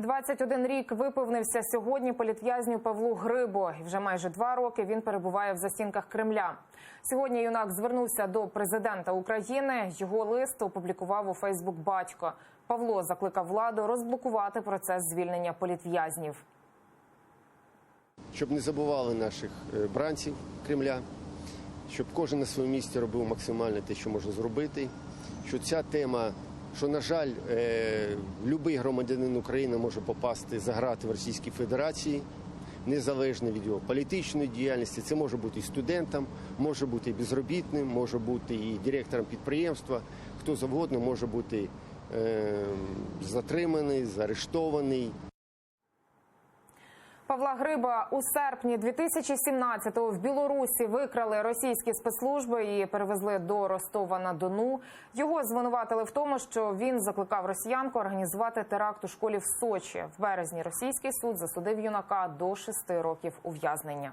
21 рік виповнився сьогодні політв'язню Павлу Грибу. І вже майже 2 роки він перебуває в застінках Кремля. Сьогодні юнак звернувся до президента України. Його лист опублікував у Фейсбук батько. Павло закликав владу розблокувати процес звільнення політв'язнів. Щоб не забували наших бранців Кремля, щоб кожен на своєму місці робив максимально те, що може зробити, що ця тема, що, на жаль, будь-який громадянин України може попасти за грати в Російській Федерації, незалежно від його політичної діяльності. Це може бути і студентом, може бути і безробітним, може бути і директором підприємства, хто завгодно може бути затриманий, заарештований. Павла Гриба у серпні 2017-го в Білорусі викрали російські спецслужби і перевезли до Ростова-на-Дону. Його звинуватили в тому, що він закликав росіянку організувати теракт у школі в Сочі. В березні російський суд засудив юнака до 6 років ув'язнення.